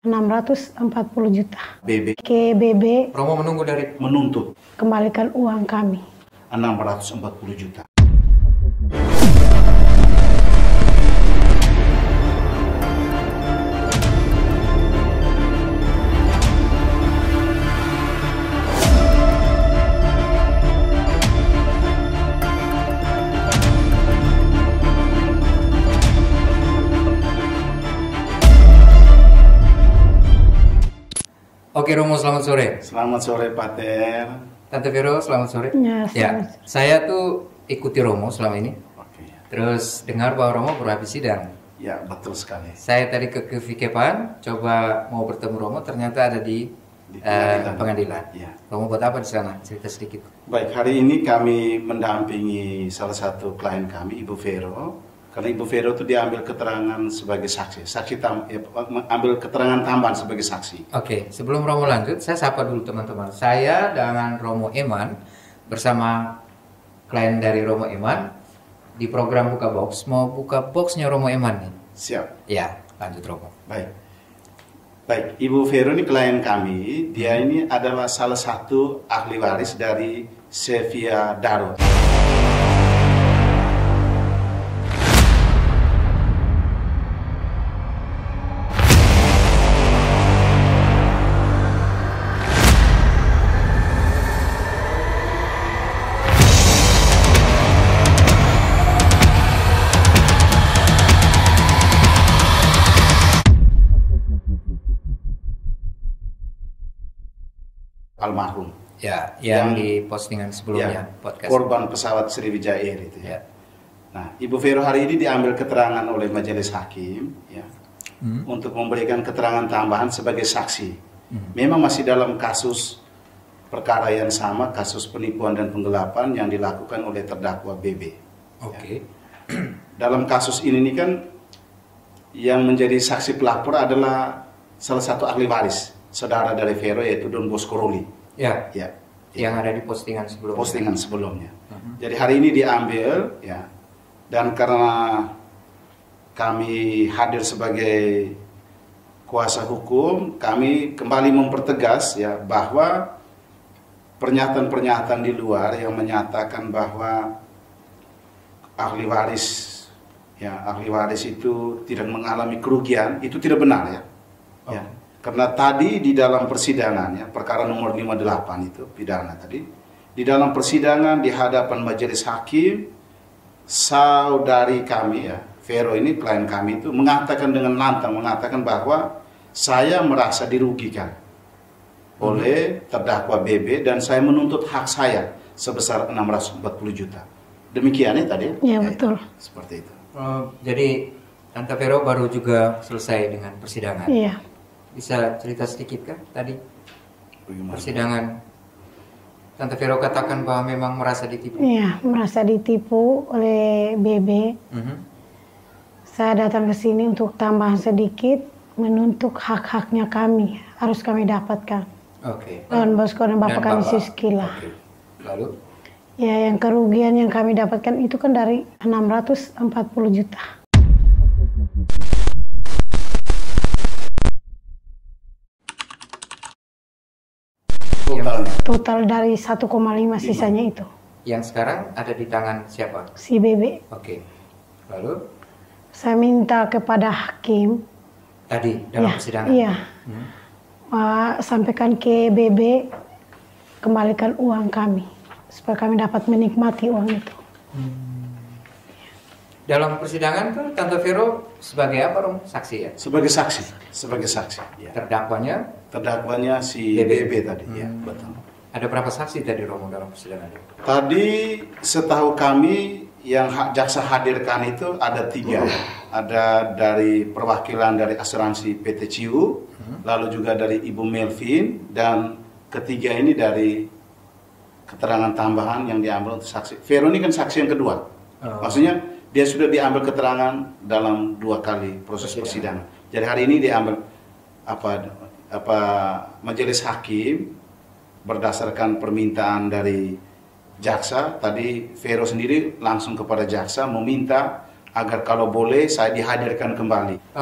640 juta. BB. Ke BB. Romo menunggu dari Menuntut Kembalikan uang kami. 640 juta. Oke Romo, selamat sore. Selamat sore Pak Ter. Tante Vero, selamat sore. Ya, selamat. Saya tuh ikuti Romo selama ini. Oke. Terus dengar bahwa Romo baru habis sidang. Ya, betul sekali. Saya tadi ke Vikepan, coba mau bertemu Romo, ternyata ada di pengadilan. Ya. Romo buat apa di sana? Cerita sedikit. Baik, hari ini kami mendampingi salah satu klien kami, Ibu Vero. Karena Ibu Vero itu diambil keterangan sebagai saksi. Ambil keterangan tambahan sebagai saksi. Oke, sebelum Romo lanjut, saya sapa dulu teman-teman. Saya dengan Romo Eman bersama klien dari Romo Eman di program Buka Box. Mau buka boxnya Romo Eman nih. Siap. Ya, lanjut Romo. Baik. Baik, Ibu Vero ini klien kami. Dia ini adalah salah satu ahli waris dari Sevilla Darut. Almarhum. Ya, yang di postingan sebelumnya podcast. Korban pesawat Sriwijaya Air itu ya. Ya. Nah, Ibu Vero hari ini diambil keterangan oleh majelis hakim ya, untuk memberikan keterangan tambahan sebagai saksi. Memang masih dalam kasus perkara yang sama, kasus penipuan dan penggelapan yang dilakukan oleh terdakwa BB. Oke. Ya. Dalam kasus ini nih kan yang menjadi saksi pelapor adalah salah satu ahli waris, saudara dari Vero yaitu Don Bosco Ruli. Ya. Ya. Yang ada di postingan sebelumnya. Postingan sebelumnya. Jadi hari ini diambil ya, dan karena kami hadir sebagai kuasa hukum, kami kembali mempertegas ya bahwa pernyataan-pernyataan di luar yang menyatakan bahwa ahli waris itu tidak mengalami kerugian, itu tidak benar ya. Ya. Karena tadi di dalam persidangan ya, perkara nomor 58 itu pidana tadi, di dalam persidangan di hadapan majelis hakim, saudari kami ya, Vero ini klien kami itu mengatakan dengan lantang bahwa saya merasa dirugikan oleh terdakwa BB dan saya menuntut hak saya sebesar 640 juta. Demikian ya tadi? Ya, betul. Seperti itu. Jadi Tante Vero baru juga selesai dengan persidangan. Iya. Bisa cerita sedikit kan tadi Bagaimana? persidangan? Tante Vero katakan bahwa memang merasa ditipu. Iya, merasa ditipu oleh BB. Saya datang ke sini untuk tambahan sedikit, menuntut hak-haknya kami, harus kami dapatkan. Oke. Don Bosco dan Bapak kami Siskila. Oke. Lalu? Ya, yang kerugian yang kami dapatkan itu kan dari 640 juta. Total dari 1,5 sisanya itu. Yang sekarang ada di tangan siapa? Si BB. Oke. Lalu? Saya minta kepada hakim. Tadi dalam persidangan? Iya. Sampaikan ke BB, kembalikan uang kami. Supaya kami dapat menikmati uang itu. Dalam persidangan tuh Tante Vero sebagai apa Rom? Saksi ya? Sebagai saksi. Ya. Terdakwanya si BB tadi ya, betul. Ada berapa saksi tadi Romo dalam persidangan itu? Tadi setahu kami yang jaksa hadirkan itu ada 3. Ada dari perwakilan dari asuransi PT Ciu, lalu juga dari Ibu Melvin, dan ketiga ini dari keterangan tambahan yang diambil untuk saksi. Vero ini kan saksi yang kedua. Maksudnya dia sudah diambil keterangan dalam 2 kali proses persidangan. Jadi hari ini diambil majelis hakim berdasarkan permintaan dari jaksa. Tadi Vero sendiri langsung kepada jaksa meminta agar kalau boleh saya dihadirkan kembali.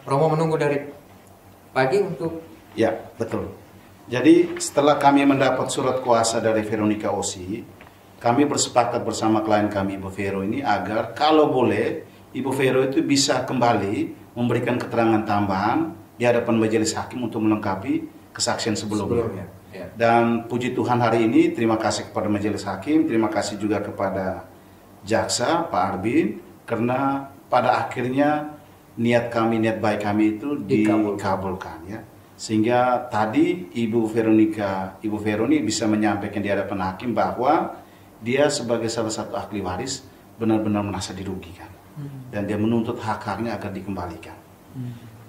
Romo menunggu dari pagi untuk... Ya, betul. Jadi setelah kami mendapat surat kuasa dari Veronica Osi, kami bersepakat bersama klien kami Ibu Vero ini agar kalau boleh Ibu Vero itu bisa kembali memberikan keterangan tambahan di hadapan majelis hakim untuk melengkapi kesaksian sebelumnya. Ya. Dan puji Tuhan hari ini terima kasih kepada majelis hakim, terima kasih juga kepada jaksa Pak Arbin, karena pada akhirnya niat baik kami itu dikabulkan ya. Sehingga tadi Ibu Vero ini bisa menyampaikan di hadapan hakim bahwa dia sebagai salah satu ahli waris benar-benar merasa dirugikan. Dan dia menuntut hak-haknya agar dikembalikan.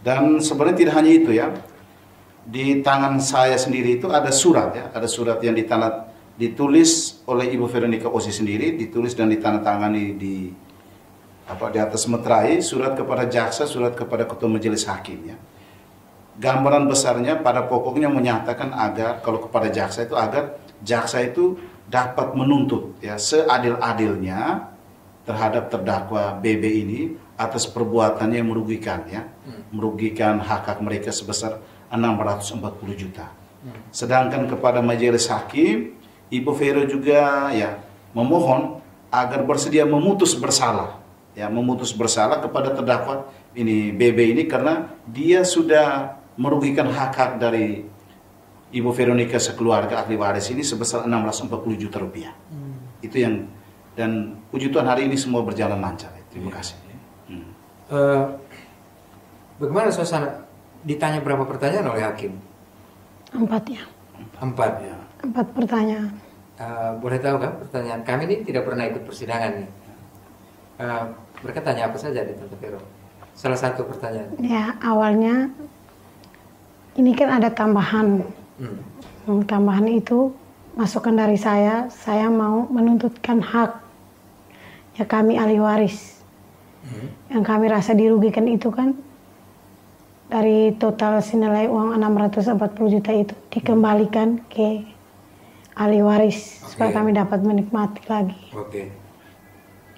Dan sebenarnya tidak hanya itu ya. Di tangan saya sendiri itu ada surat ya, ada surat yang ditulis oleh Ibu Veronica Osi sendiri, ditulis dan ditandatangani di atas meterai, surat kepada jaksa, surat kepada ketua majelis hakim ya. Gambaran besarnya pada pokoknya menyatakan agar kalau kepada jaksa itu agar jaksa itu dapat menuntut ya seadil-adilnya terhadap terdakwa BB ini atas perbuatannya yang merugikan ya, merugikan hak-hak mereka sebesar 640 juta. Sedangkan kepada majelis hakim, Ibu Vero juga ya memohon agar bersedia memutus bersalah kepada terdakwa ini BB ini karena dia sudah merugikan hak-hak dari Ibu Veronica sekeluarga ahli waris ini sebesar 640 juta rupiah. Itu yang, dan puji Tuhan hari ini semua berjalan lancar. Terima kasih. Bagaimana suasana? Ditanya berapa pertanyaan oleh hakim? 4 ya. 4 ya. 4 pertanyaan. Boleh tahu kan pertanyaan? Kami ini tidak pernah ikut persidangan nih. Mereka tanya apa saja di Tante Vero? Salah satu pertanyaan. Ya awalnya ini kan ada tambahan. Tambahan itu masukan dari saya mau menuntutkan hak ya kami ahli waris. Yang kami rasa dirugikan itu kan dari total senilai uang 640 juta itu dikembalikan ke ahli waris supaya kami dapat menikmati lagi.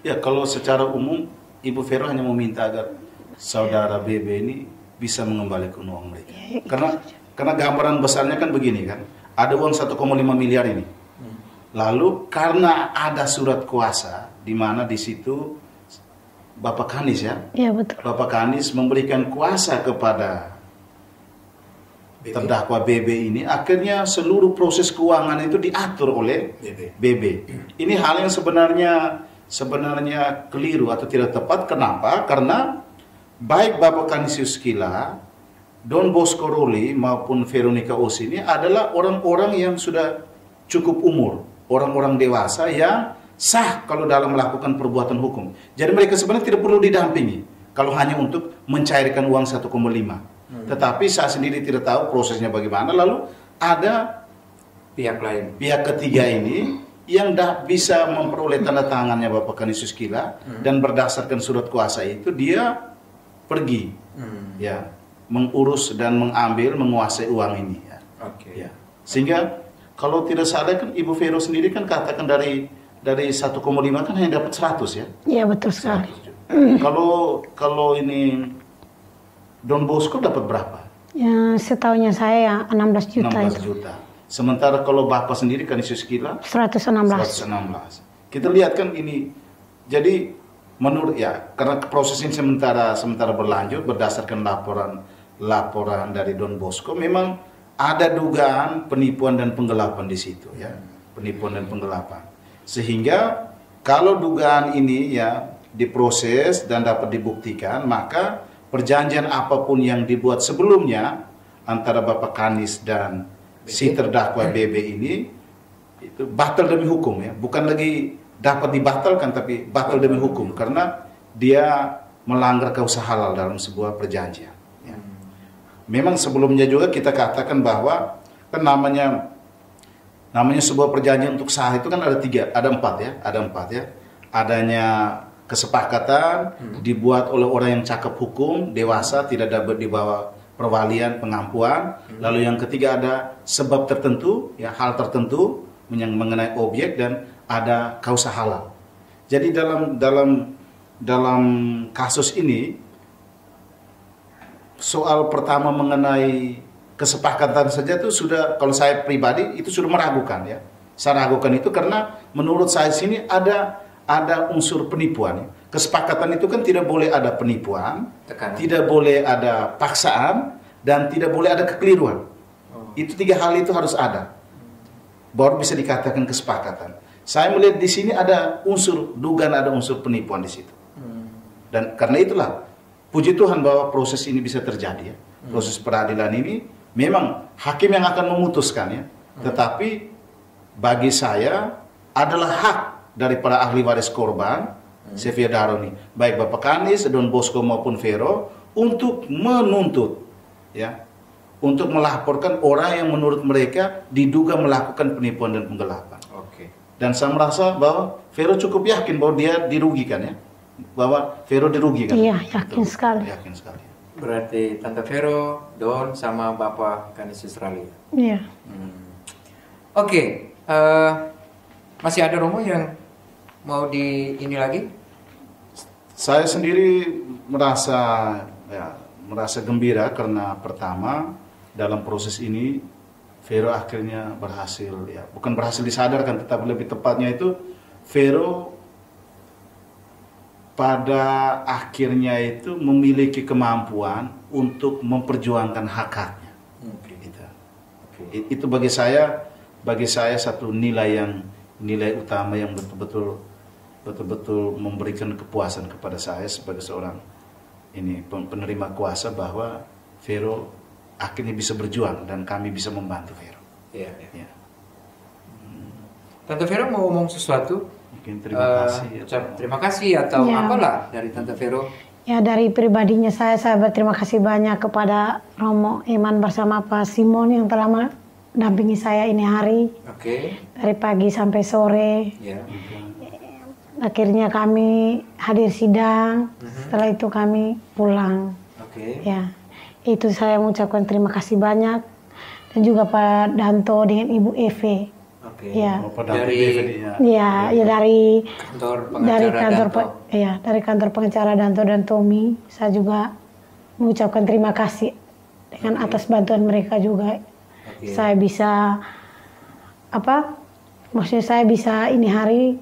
Ya kalau secara umum Ibu Vero hanya meminta agar saudara BB ini bisa mengembalikan uang mereka. Ya, karena gambaran besarnya kan begini kan, ada uang 1,5 miliar ini. Lalu karena ada surat kuasa di mana di situ Bapak Kanis ya, betul. Bapak Kanis memberikan kuasa kepada terdakwa BB ini, akhirnya seluruh proses keuangan itu diatur oleh BB. Ini hal yang sebenarnya keliru atau tidak tepat. Kenapa? Karena baik Bapak Kanis Yuskila, Don Bosco Ruli maupun Veronica Osi ini adalah orang-orang yang sudah cukup umur, orang-orang dewasa yang sah kalau dalam melakukan perbuatan hukum. Jadi mereka sebenarnya tidak perlu didampingi kalau hanya untuk mencairkan uang 1,5. Tetapi saya sendiri tidak tahu prosesnya bagaimana. Lalu ada pihak lain, pihak ketiga ini yang bisa memperoleh tanda tangannya Bapak Kanis Yuskila dan berdasarkan surat kuasa itu dia pergi ya mengurus dan menguasai uang ini ya. Ya. Sehingga kalau tidak salah kan Ibu Vero sendiri kan katakan dari 1,5 kan hanya dapat 100 ya? Iya betul sekali. Kalau ini Don Bosco dapat berapa? Ya setahunya saya 16 juta. 16 juta. Sementara kalau Bapak sendiri kan Yuskila 116. Kita lihat kan ini. Jadi menurut ya karena proses ini sementara berlanjut berdasarkan laporan dari Don Bosco, memang ada dugaan penipuan dan penggelapan di situ ya. Penipuan dan penggelapan. Sehingga kalau dugaan ini ya diproses dan dapat dibuktikan, maka perjanjian apapun yang dibuat sebelumnya antara Bapak Kanis dan si terdakwa BB ini itu batal demi hukum ya, bukan lagi dapat dibatalkan tapi batal demi hukum karena dia melanggar kausa halal dalam sebuah perjanjian ya. Memang sebelumnya juga kita katakan bahwa kan namanya sebuah perjanjian untuk sah itu kan ada 4 ya. Adanya kesepakatan dibuat oleh orang yang cakap hukum, dewasa, tidak dapat dibawa perwalian, pengampuan. Lalu yang ketiga ada sebab tertentu, ya hal tertentu yang mengenai objek dan ada kausa halal. Jadi dalam kasus ini soal pertama mengenai kesepakatan saja itu sudah, kalau saya pribadi itu sudah meragukan ya. Saya ragukan itu karena menurut saya sini ada unsur penipuan. Kesepakatan itu kan tidak boleh ada penipuan, tidak boleh ada paksaan, dan tidak boleh ada kekeliruan. Itu 3 hal itu harus ada, baru bisa dikatakan kesepakatan. Saya melihat di sini ada dugaan ada unsur penipuan di situ. Dan karena itulah puji Tuhan bahwa proses ini bisa terjadi ya. Proses peradilan ini memang hakim yang akan memutuskan ya. Tetapi bagi saya adalah hak dari para ahli waris korban, Sevia Daroni, baik Bapak Kanis, Don Bosco maupun Vero, untuk menuntut ya, untuk melaporkan orang yang menurut mereka diduga melakukan penipuan dan penggelapan. Dan saya merasa bahwa Vero cukup yakin bahwa dia dirugikan ya, bahwa Vero dirugikan. Iya, yakin sekali. Yakin sekali. Berarti Tante Vero, Don, sama Bapak Kanis Australia. Iya. Oke, masih ada Romo yang mau ini lagi? Saya sendiri merasa gembira karena pertama dalam proses ini Vero akhirnya berhasil ya, bukan berhasil disadarkan, tetapi lebih tepatnya itu Vero pada akhirnya itu memiliki kemampuan untuk memperjuangkan hak-haknya. Itu bagi saya satu nilai utama yang betul-betul memberikan kepuasan kepada saya sebagai seorang penerima kuasa, bahwa Vero akhirnya bisa berjuang dan kami bisa membantu Vero. Iya. Tante Vero mau ngomong sesuatu? Mungkin terima kasih. Terima kasih atau apalah dari Tante Vero? Ya, dari pribadinya saya berterima kasih banyak kepada Romo Eman bersama Pak Simon yang telah mendampingi saya ini hari. Dari pagi sampai sore. Akhirnya kami hadir sidang. Setelah itu kami pulang. Ya, itu saya mengucapkan terima kasih banyak, dan juga Pak Danto dengan Ibu Eve. Ya. Dari kantor pengacara Danto dan Tommy, saya juga mengucapkan terima kasih dengan atas bantuan mereka juga. Saya bisa maksudnya saya bisa ini hari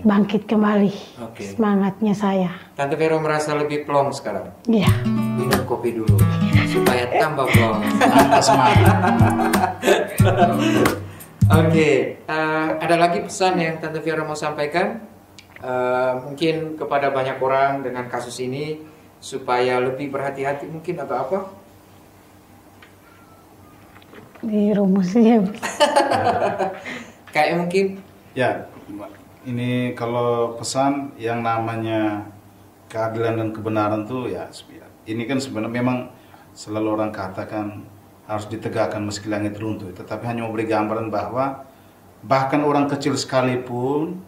bangkit kembali. Semangatnya saya. Tante Vero merasa lebih plong sekarang. Iya. Minum kopi dulu supaya tambah plong. Semangat. Ada lagi pesan yang Tante Vero mau sampaikan? Mungkin kepada banyak orang dengan kasus ini supaya lebih berhati-hati mungkin, atau apa? Di rumusnya. Kayak mungkin. Ya, ini kalau pesan yang namanya keadilan dan kebenaran tuh ya, ini kan sebenarnya memang selalu orang katakan harus ditegakkan meski langit runtuh, tetapi hanya memberi gambaran bahwa bahkan orang kecil sekalipun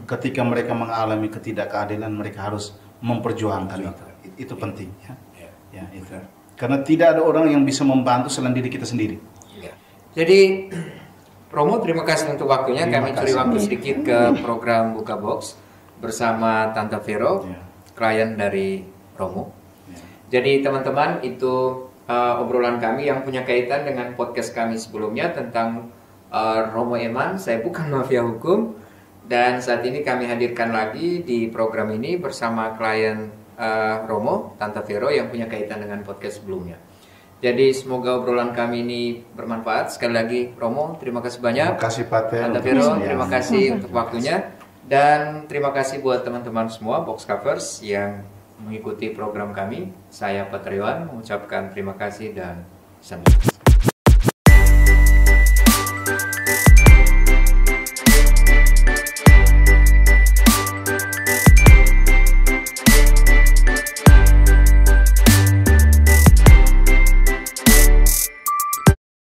ketika mereka mengalami ketidakadilan, mereka harus memperjuangkan itu penting ya, itu. Karena tidak ada orang yang bisa membantu selain diri kita sendiri. Jadi Romo, terima kasih untuk waktunya. Kami curi waktu sedikit ke program Buka Box bersama Tante Vero, klien dari Romo. Jadi teman-teman, itu obrolan kami yang punya kaitan dengan podcast kami sebelumnya tentang Romo Eman, Saya Bukan Mafia Hukum. Dan saat ini kami hadirkan lagi di program ini bersama klien Romo, Tante Vero, yang punya kaitan dengan podcast sebelumnya. Jadi semoga obrolan kami ini bermanfaat. Sekali lagi Romo, terima kasih banyak. Terima kasih Pak Tel. Tante Vero, terima kasih untuk waktunya. Dan terima kasih buat teman-teman semua Box Covers yang mengikuti program kami. Saya Pak Triwan mengucapkan terima kasih dan sampai jumpa.